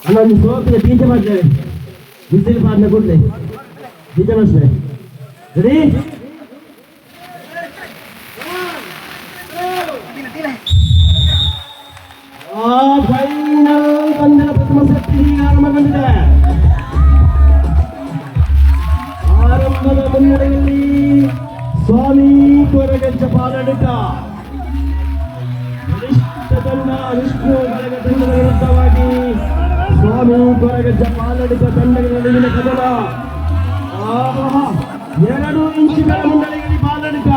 allora proprio dice ma che dice che parla con lei dice ma se ready final ಬಂದಿನ ಪ್ರಥಮ set ಆರಂಭಗೊಂಡಿದೆ. ಆರಂಭದ ಮುನ್ನಡೆಯಲ್ಲಿ ಸ್ವಾಮಿ ಕೊರಗಜ್ಜ ಪಾಲಡಿಕ ತಂಡ ವಿಷ್ಣು ಬಳಗ ತಂಡದ ವಿರುದ್ಧವಾಗಿ ಸ್ವಾಮಿ ಕೊರಗಜ್ಜ ಪಾಲಡಿಕ ತಂಡದ ನಡುವಿನ ಕದನ. 2 ಇಂಚುಗಳ ಮುನ್ನಡೆಯಲ್ಲಿ ಪಾಲಡಿಕ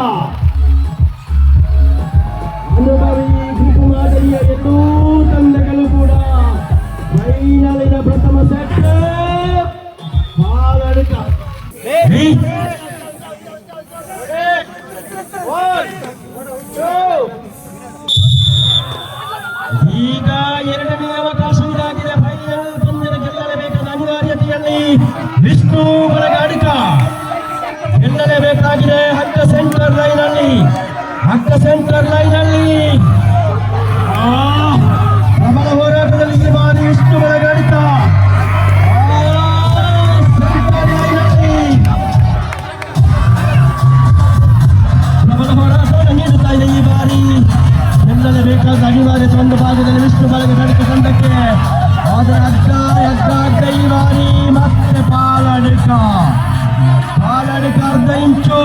ಅನುಭವಿ ಗುಂಪು ಮಾದರಿಯ ಎರಡೂ ತಂಡಗಳು ಕೂಡ ಫೈನಲಿನ ಪ್ರಥಮ ಸೆಟ್ ಪಾಲಡಿಕ. ಈಗ ಎರಡನೇ ಅವಕಾಶ ಇದಾಗಿದೆ. ಫೈನಲ್ ಪಂದ್ಯ ಗೆಲ್ಲಲೇಬೇಕಾದ ಅನಿವಾರ್ಯತೆಯಲ್ಲಿ ವಿಷ್ಣು ಬಳಗಾಡಿಕ ಗೆಲ್ಲಲೇಬೇಕಾಗಿದೆ. ಹಕ್ಕ ಸೆಂಟರ್ ಲೈನ್ ಅಲ್ಲಿ ಪ್ರಬಲ ಹೋರಾಟದಲ್ಲಿ ಈ ಬಾರಿ ವಿಷ್ಣು ಬಳಗಾಡಿಕ ಪ್ರಬಲ ಹೋರಾಟವನ್ನು ನೀಡುತ್ತಾ ಇದೆ. ಈ ಬಾರಿ ಗೆಲ್ಲಲೇಬೇಕಾದ ಅನಿವಾರ್ಯತೆ ಒಂದು ಭಾಗದಲ್ಲಿ ವಿಷ್ಣು ಬಳಗಾಡಿಕ ತಂಡಕ್ಕೆ. ಆದರೆ ಅಡ್ಡ ಈ ಬಾರಿ ಮತ್ತೆ ಪಾಲಡಿಕ ಅರ್ಧ ಇಂಚು.